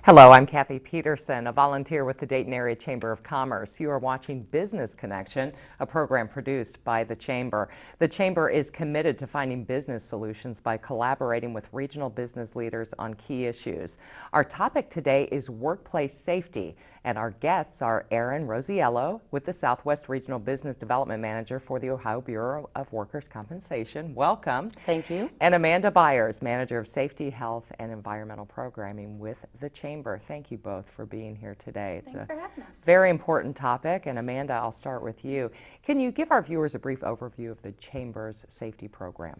Hello, I'm Cathy Petersen, a volunteer with the Dayton Area Chamber of Commerce. You are watching Business Connection, a program produced by the Chamber. The Chamber is committed to finding business solutions by collaborating with regional business leaders on key issues. Our topic today is workplace safety, and our guests are Erin Rosiello with the Southwest Regional Business Development Manager for the Ohio Bureau of Workers' Compensation. Welcome. Thank you. And Amanda Byers, Manager of Safety, Health, and Environmental Programming with the Chamber. Thank you both for being here today. Thanks for having us. Very important topic, and Amanda, I'll start with you. Can you give our viewers a brief overview of the Chamber's safety program?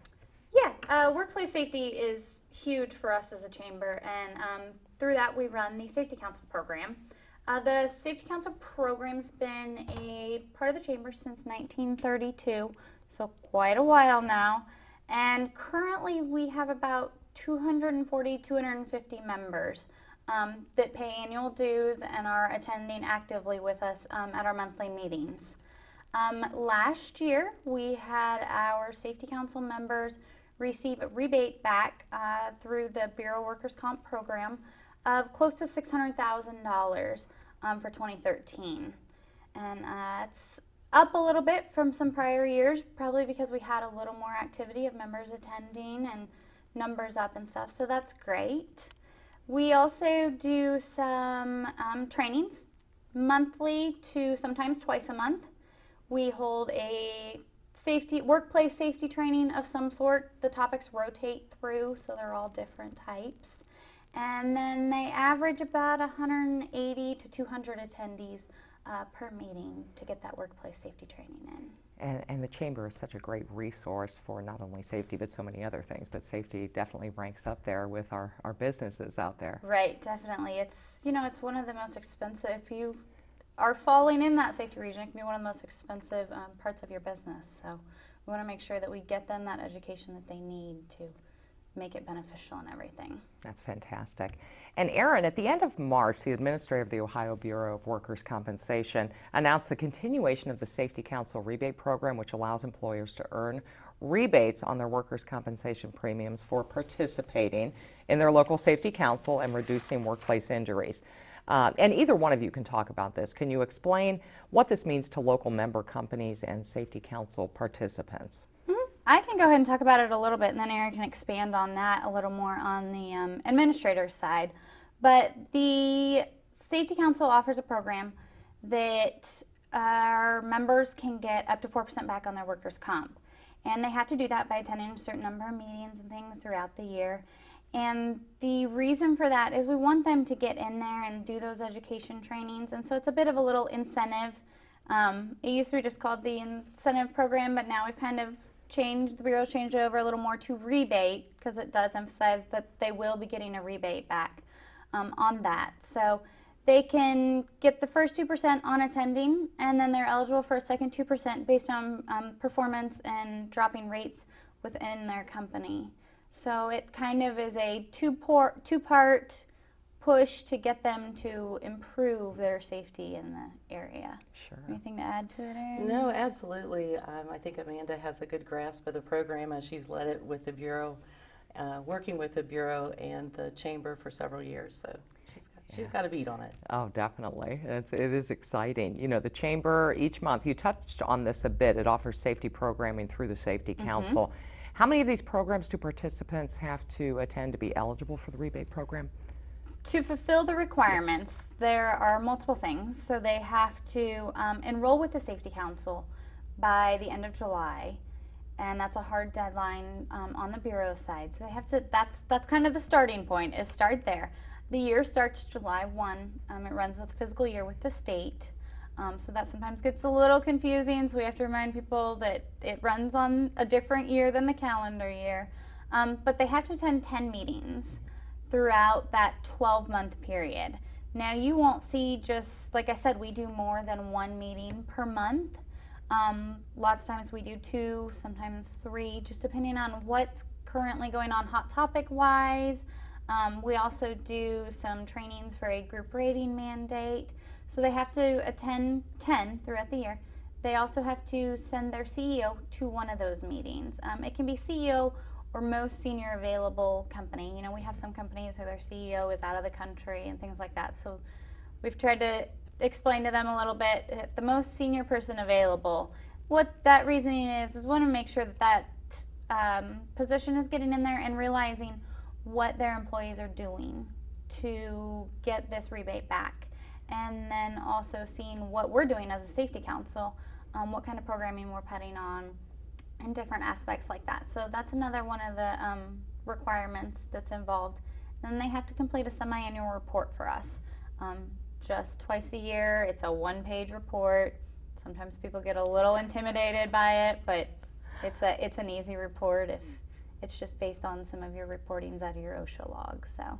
Yeah, workplace safety is huge for us as a chamber, and through that we run the Safety Council program. The Safety Council program's been a part of the chamber since 1932, so quite a while now, and currently we have about 240, 250 members that pay annual dues and are attending actively with us at our monthly meetings. Last year, we had our Safety Council members receive a rebate back through the Bureau Workers' Comp program of close to $600,000 for 2013. And it's up a little bit from some prior years, probably because we had a little more activity of members attending and numbers up and stuff, so that's great. We also do some trainings, monthly to sometimes twice a month. We hold a workplace safety training of some sort. The topics rotate through, so they're all different types. And then they average about 180 to 200 attendees per meeting to get that workplace safety training in. And the Chamber is such a great resource for not only safety, but so many other things. But safety definitely ranks up there with our businesses out there. Right, definitely. It's, it's one of the most expensive, if you are falling in that safety region, it can be one of the most expensive parts of your business. So we want to make sure that we get them that education that they need to make it beneficial and everything. That's fantastic. And Erin, at the end of March, the administrator of the Ohio Bureau of Workers' Compensation announced the continuation of the Safety Council rebate program, which allows employers to earn rebates on their workers' compensation premiums for participating in their local safety council and reducing workplace injuries. And either one of you can talk about this. Can you explain what this means to local member companies and safety council participants? I can go ahead and talk about it a little bit, and then Erin can expand on that a little more on the administrator side. But the Safety Council offers a program that our members can get up to 4% back on their workers' comp. And they have to do that by attending a certain number of meetings and things throughout the year. And the reason for that is we want them to get in there and do those education trainings, and so it's a bit of a little incentive. It used to be just called the incentive program, but now we've kind of the Bureau's changed it over a little more to rebate, because it does emphasize that they will be getting a rebate back on that. So they can get the first 2% on attending, and then they're eligible for a second 2% based on performance and dropping rates within their company. So it kind of is a two-part push to get them to improve their safety in the area. Sure. Anything to add to it, Erin? No, absolutely. I think Amanda has a good grasp of the program as she's led it with the Bureau, working with the Bureau and the Chamber for several years. So she's got a beat on it. Oh, definitely. It is exciting. You know, the Chamber each month, you touched on this a bit, it offers safety programming through the Safety Council. How many of these programs do participants have to attend to be eligible for the rebate program? To fulfill the requirements, there are multiple things. So they have to enroll with the Safety Council by the end of July, and that's a hard deadline on the Bureau side. So they have to. That's kind of the starting point. Is start there. The year starts July 1. It runs with the fiscal year with the state. So that sometimes gets a little confusing, so we have to remind people that it runs on a different year than the calendar year. But they have to attend 10 meetings throughout that 12-month period. Now you won't see, just like I said, we do more than one meeting per month. Lots of times we do 2, sometimes 3, just depending on what's currently going on hot topic wise. We also do some trainings for a group rating mandate. So they have to attend 10 throughout the year. They also have to send their CEO to one of those meetings. It can be CEO or most senior available company. You know, we have some companies where their CEO is out of the country and things like that. So we've tried to explain to them a little bit the most senior person available. What that reasoning is we want to make sure that position is getting in there and realizing what their employees are doing to get this rebate back. And then also seeing what we're doing as a safety council, what kind of programming we're putting on, and different aspects like that. So that's another one of the requirements that's involved. And then they have to complete a semi-annual report for us. Just twice a year. It's a one-page report. Sometimes people get a little intimidated by it, but it's an easy report if it's just based on some of your reportings out of your OSHA log. So.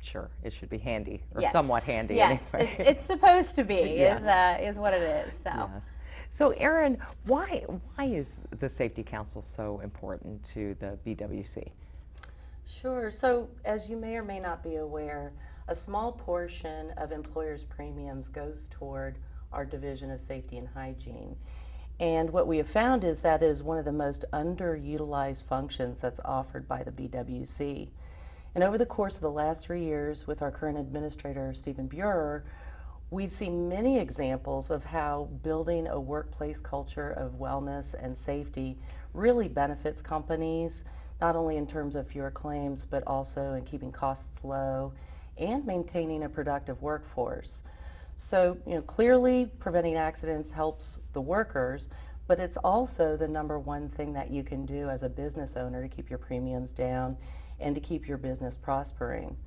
Sure, it should be handy, or Yes. somewhat handy Yes, anyway. it's supposed to be, Yes. is what it is. So. Yes. So Erin, why is the Safety Council so important to the BWC? Sure. So as you may or may not be aware, a small portion of employers' premiums goes toward our Division of Safety and Hygiene. And what we have found is that is one of the most underutilized functions that's offered by the BWC. And over the course of the last 3 years with our current administrator, Stephen Buer, we've seen many examples of how building a workplace culture of wellness and safety really benefits companies, not only in terms of fewer claims, but also in keeping costs low and maintaining a productive workforce. So, clearly preventing accidents helps the workers, but it's also the #1 thing that you can do as a business owner to keep your premiums down and to keep your business prospering.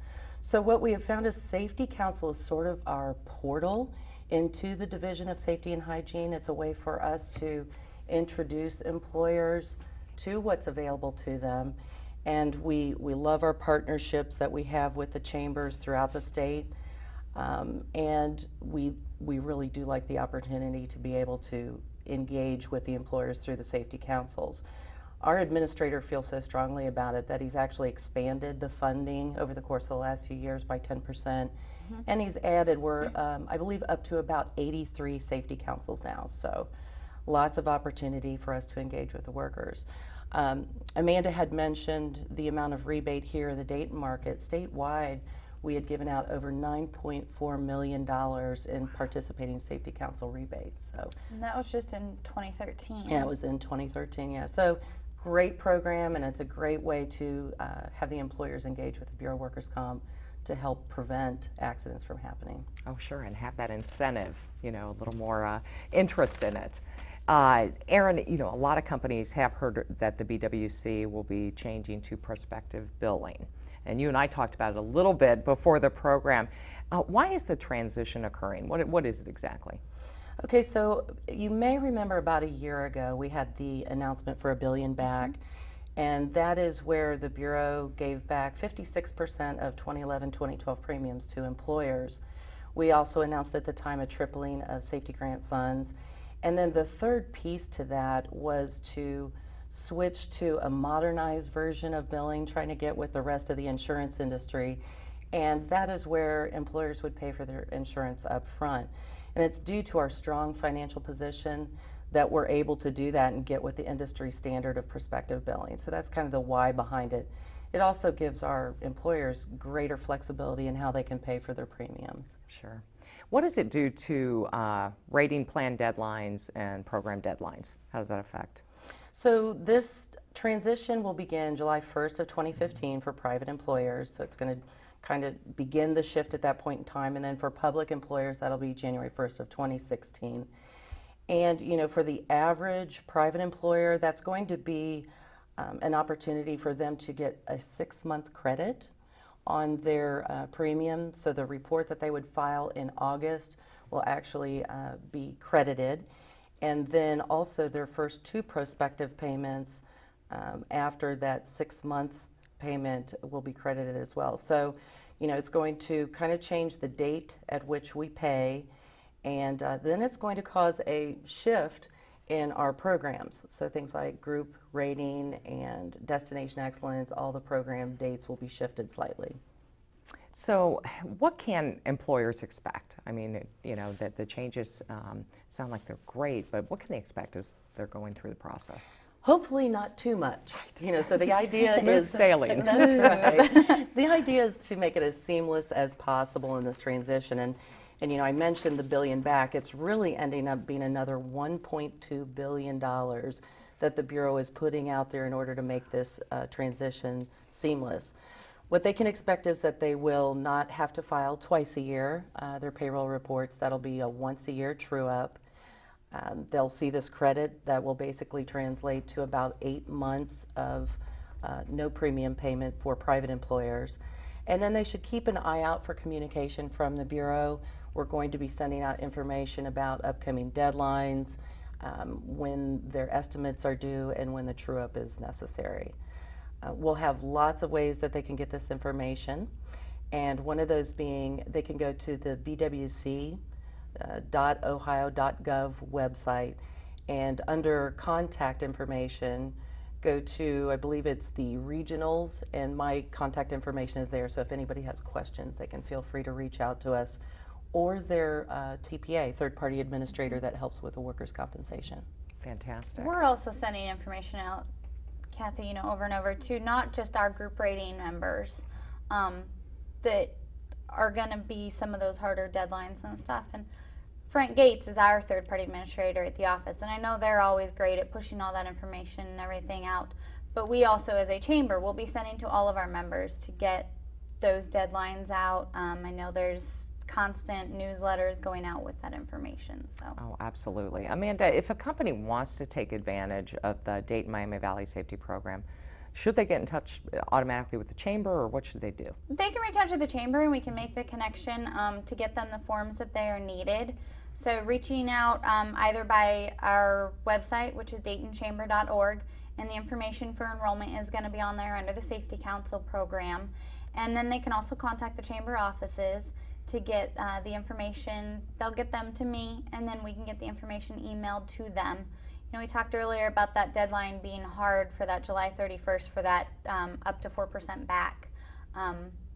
So what we have found is Safety Council is sort of our portal into the Division of Safety and Hygiene. It's a way for us to introduce employers to what's available to them. And we love our partnerships that we have with the chambers throughout the state. And we really do like the opportunity to be able to engage with the employers through the Safety Councils. Our administrator feels so strongly about it that he's actually expanded the funding over the course of the last few years by 10%. And he's added, we're, I believe, up to about 83 safety councils now. So lots of opportunity for us to engage with the workers. Amanda had mentioned the amount of rebate here in the Dayton market. Statewide, we had given out over $9.4 million in participating safety council rebates. So And that was just in 2013. yeah, it was in 2013. Yeah, so great program, and it's a great way to have the employers engage with the Bureau of Workers' Comp to help prevent accidents from happening. Oh, sure, and have that incentive, a little more interest in it. Erin, a lot of companies have heard that the BWC will be changing to prospective billing. And you and I talked about it a little bit before the program. Why is the transition occurring? What is it exactly? Okay, so you may remember about a year ago we had the announcement for $1 billion back, and that is where the Bureau gave back 56% of 2011-2012 premiums to employers. We also announced at the time a tripling of safety grant funds. And then the third piece to that was to switch to a modernized version of billing, trying to get with the rest of the insurance industry. And that is where employers would pay for their insurance up front. And it's due to our strong financial position that we're able to do that and get with the industry standard of prospective billing. So that's kind of the why behind it. It also gives our employers greater flexibility in how they can pay for their premiums. Sure. What does it do to rating plan deadlines and program deadlines? How does that affect? So this transition will begin July 1st of 2015 for private employers. So it's going to kind of begin the shift at that point in time. And then for public employers, that'll be January 1st of 2016. And, for the average private employer, that's going to be an opportunity for them to get a 6-month credit on their premium. So the report that they would file in August will actually be credited. And then also their first 2 prospective payments after that 6-month payment will be credited as well. So, you know, it's going to kind of change the date at which we pay, and then it's going to cause a shift in our programs. So things like group rating and destination excellence, all the program dates will be shifted slightly. So what can employers expect? I mean, you know, that the changes sound like they're great, but what can they expect as they're going through the process? Hopefully not too much. You know, so the idea is sailing. That's right. The idea is to make it as seamless as possible in this transition. And you know, I mentioned the billion back. It's really ending up being another $1.2 billion that the Bureau is putting out there in order to make this transition seamless. What they can expect is that they will not have to file twice a year their payroll reports. That'll be a once-a-year true-up. They'll see this credit that will basically translate to about 8 months of no premium payment for private employers. And then they should keep an eye out for communication from the Bureau. We're going to be sending out information about upcoming deadlines, when their estimates are due, and when the true-up is necessary. We'll have lots of ways that they can get this information, and one of those being they can go to the BWC .ohio.gov website, and under contact information go to, I believe it's the regionals, and my contact information is there, so if anybody has questions they can feel free to reach out to us, or their TPA, third-party administrator that helps with the workers' compensation. Fantastic. We're also sending information out, Cathy, you know, over and over to not just our group rating members that are going to be some of those harder deadlines and stuff. And Frank Gates is our third-party administrator at the office, and I know they're always great at pushing all that information and everything out. But we also, as a chamber, will be sending to all of our members to get those deadlines out. I know there's constant newsletters going out with that information. So. Oh, absolutely. Amanda, if a company wants to take advantage of the Dayton Miami Valley Safety Program, should they get in touch automatically with the chamber, or what should they do? They can reach out to the chamber and we can make the connection to get them the forms that they are needed. So reaching out either by our website, which is daytonchamber.org, and the information for enrollment is going to be on there under the Safety Council program. And then they can also contact the chamber offices to get the information. They'll get them to me, and then we can get the information emailed to them. You know, we talked earlier about that deadline being hard for that July 31st for that up to 4% back.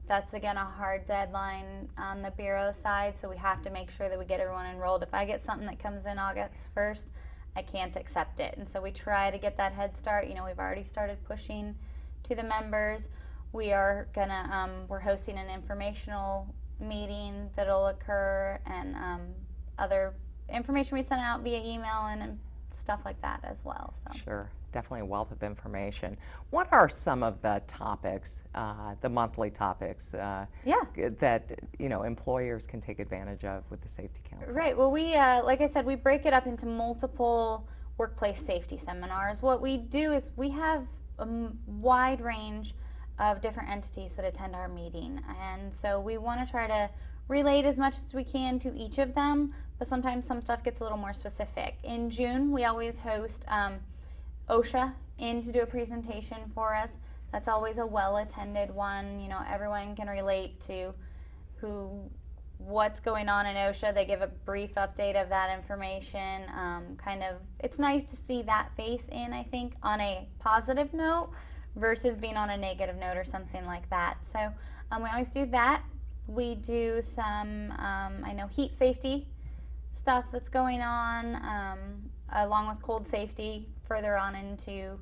That's again a hard deadline on the Bureau side, so we have to make sure that we get everyone enrolled. If I get something that comes in August 1st, I can't accept it. And so we try to get that head start. You know, we've already started pushing to the members. We are gonna, we're hosting an informational meeting that'll occur, and other information we send out via email and stuff like that as well. So. Sure, definitely a wealth of information. What are some of the topics, the monthly topics that you know employers can take advantage of with the Safety Council? Right. Well, we like I said, we break it up into multiple workplace safety seminars. What we do is we have a wide range of different entities that attend our meeting, and so we want to try to relate as much as we can to each of them, but sometimes some stuff gets a little more specific. In June, we always host OSHA in to do a presentation for us. That's always a well-attended one. You know, everyone can relate to what's going on in OSHA. They give a brief update of that information. It's nice to see that face in, I think, on a positive note versus being on a negative note or something like that. So we always do that. We do some, I know, heat safety stuff that's going on, along with cold safety further on into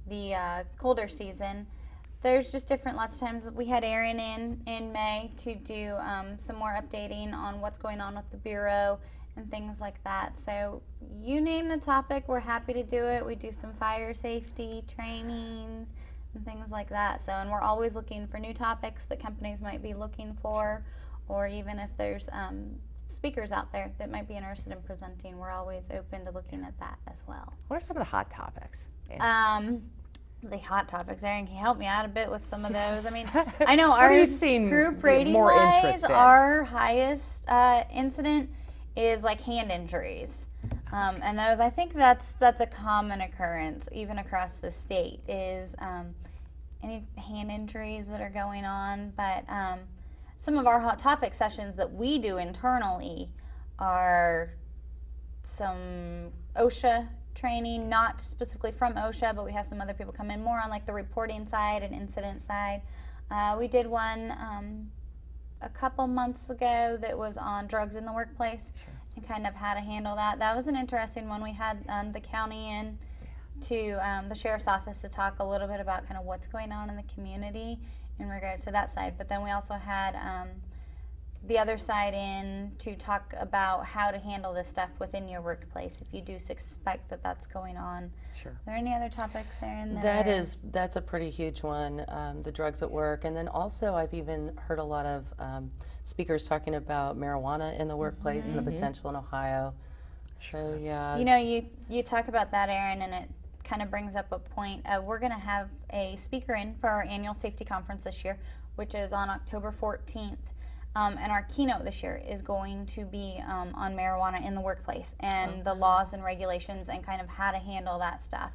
the colder season. There's just lots of times. We had Erin in May to do some more updating on what's going on with the Bureau and things like that. So you name the topic, we're happy to do it. We do some fire safety trainings and things like that. So, and we're always looking for new topics that companies might be looking for, or even if there's speakers out there that might be interested in presenting, we're always open to looking at that as well. What are some of the hot topics? The hot topics, Erin, can you help me out a bit with some of those? I mean, I know our group rating more wise, interest in? our highest incident is like hand injuries. And those, I think that's a common occurrence even across the state, is any hand injuries that are going on. But some of our hot topic sessions that we do internally are some OSHA training, not specifically from OSHA, but we have some other people come in more on like the reporting side and incident side. We did one a couple months ago that was on drugs in the workplace. Sure. And kind of how to handle that. That was an interesting one. We had the county in to the sheriff's office to talk a little bit about kind of what's going on in the community in regards to that side. But then we also had the other side in to talk about how to handle this stuff within your workplace if you do suspect that that's going on. Sure. Are there any other topics there in there? That's a pretty huge one, the drugs at work. And then also I've even heard a lot of speakers talking about marijuana in the workplace and the potential in Ohio. Sure. So yeah. You know, you talk about that, Erin, and it kind of brings up a point. We're going to have a speaker in for our annual safety conference this year, which is on October 14th. And our keynote this year is going to be on marijuana in the workplace and the laws and regulations and kind of how to handle that stuff.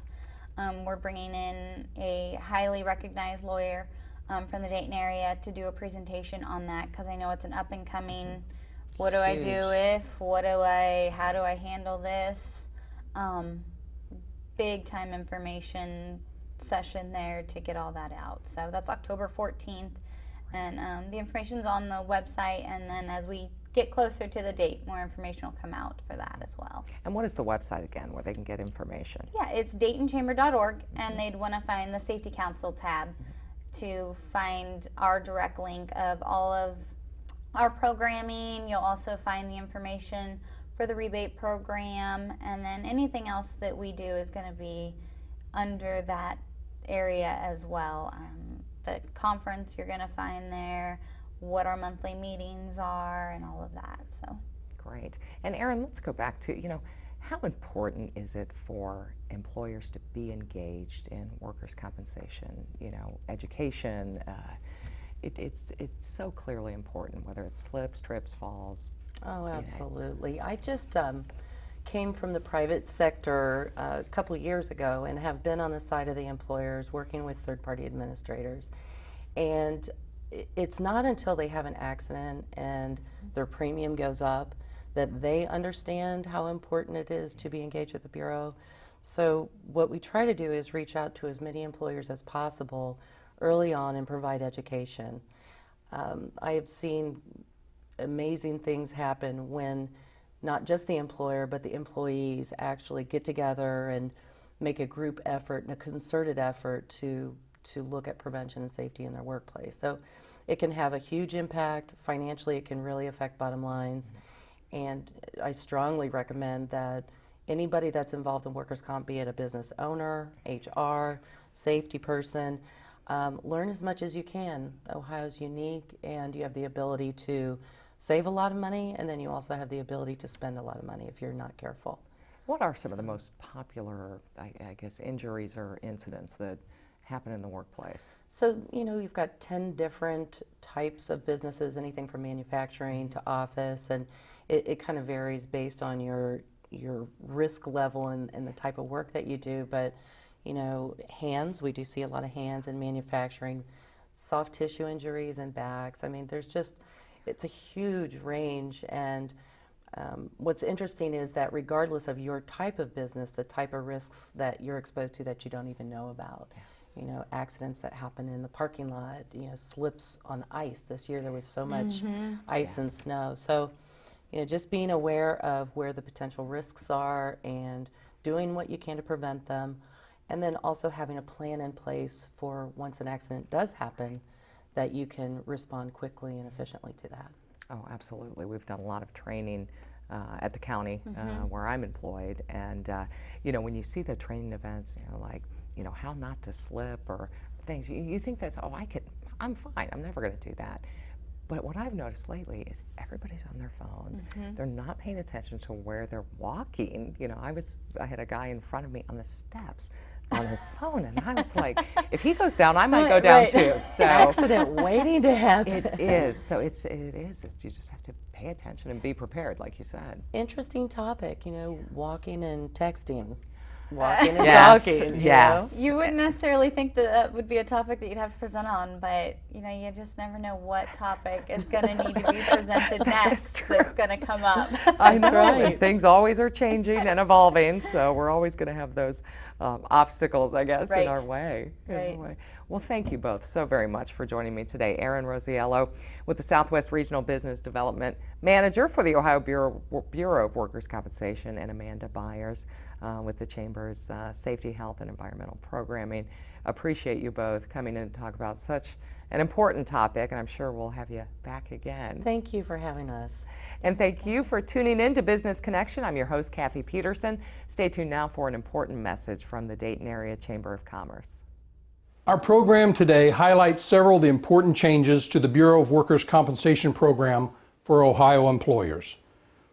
We're bringing in a highly recognized lawyer from the Dayton area to do a presentation on that, because I know it's an up and coming, what do I do if, how do I handle this? Big time information session there to get all that out. So that's October 14th. And the information's on the website, and then as we get closer to the date, more information will come out for that as well. And what is the website again where they can get information? Yeah, it's DaytonChamber.org, and they'd want to find the Safety Council tab to find our direct link of all of our programming. You'll also find the information for the rebate program, and then anything else that we do is going to be under that area as well. The conference you're going to find there, what our monthly meetings are, and all of that. So great. And Erin, let's go back to, how important is it for employers to be engaged in workers' compensation, education? It's so clearly important, whether it's slips, trips, falls. Oh, absolutely. I just came from the private sector a couple of years ago and have been on the side of the employers working with third-party administrators. And it's not until they have an accident and their premium goes up that they understand how important it is to be engaged with the Bureau. So what we try to do is reach out to as many employers as possible early on and provide education. I have seen amazing things happen when not just the employer, but the employees actually get together and make a group effort and a concerted effort to look at prevention and safety in their workplace. So it can have a huge impact. Financially, it can really affect bottom lines. And I strongly recommend that anybody that's involved in workers' comp, be it a business owner, HR, safety person, learn as much as you can. Ohio's unique, and you have the ability to save a lot of money, and then you also have the ability to spend a lot of money if you're not careful. What are some of the most popular, I guess, injuries or incidents that happen in the workplace? So, you've got 10 different types of businesses, anything from manufacturing to office, and it kind of varies based on your risk level and the type of work that you do. But, hands, we do see a lot of hands in manufacturing, soft tissue injuries and backs. I mean, it's a huge range, and what's interesting is that regardless of your type of business, the type of risks that you're exposed to that you don't even know about. Yes. Accidents that happen in the parking lot, slips on ice. This year there was so much ice and snow. So, just being aware of where the potential risks are and doing what you can to prevent them, and then also having a plan in place for once an accident does happen, that you can respond quickly and efficiently to that. Oh, absolutely. We've done a lot of training at the county where I'm employed, and when you see the training events, how not to slip or things, you think that's, I'm fine, I'm never going to do that. But what I've noticed lately is everybody's on their phones. They're not paying attention to where they're walking. I had a guy in front of me on the steps on his phone, and I was like, if he goes down, I might go down too. So Accident waiting to happen. it is. So it is. You just have to pay attention and be prepared, like you said. Interesting topic, walking and texting. Walking and Yes, talking. yes. You wouldn't necessarily think that would be a topic that you'd have to present on, but you just never know what topic is going to need to be presented next that's going to come up. I know. right. And things always are changing and evolving, so we're always going to have those obstacles, I guess, in our way. Well, thank you both so very much for joining me today. Erin Rosiello with the Southwest Regional Business Development Manager for the Ohio Bureau of Workers' Compensation, and Amanda Byers with the Chamber's Safety, Health, and Environmental Programming. Appreciate you both coming in to talk about such an important topic, and I'm sure we'll have you back again. Thank you for having us. And thank you for tuning in to Business Connection. I'm your host, Cathy Petersen. Stay tuned now for an important message from the Dayton Area Chamber of Commerce. Our program today highlights several of the important changes to the Bureau of Workers' Compensation program for Ohio employers.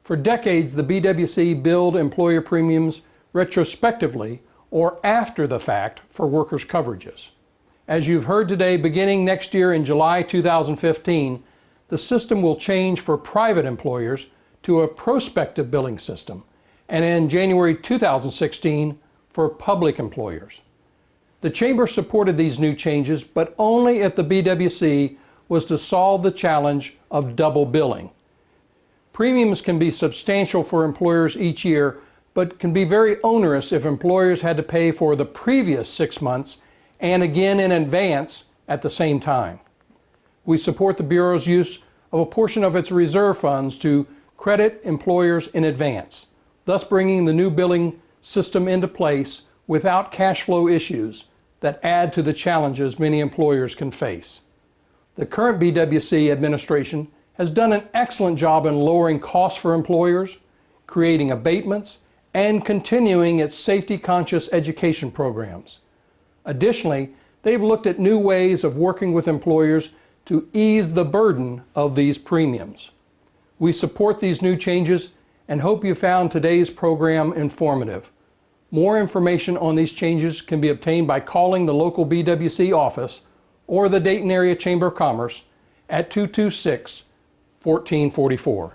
For decades, the BWC billed employer premiums retrospectively or after the fact for workers' coverages. As you've heard today, beginning next year in July 2015, the system will change for private employers to a prospective billing system, and in January 2016 for public employers. The Chamber supported these new changes, but only if the BWC was to solve the challenge of double billing. Premiums can be substantial for employers each year, but can be very onerous if employers had to pay for the previous 6 months and again in advance at the same time. We support the Bureau's use of a portion of its reserve funds to credit employers in advance, thus bringing the new billing system into place without cash flow issues that add to the challenges many employers can face. The current BWC administration has done an excellent job in lowering costs for employers, creating abatements, and continuing its safety-conscious education programs. Additionally, they've looked at new ways of working with employers to ease the burden of these premiums. We support these new changes and hope you found today's program informative. More information on these changes can be obtained by calling the local BWC office or the Dayton Area Chamber of Commerce at 226-1444.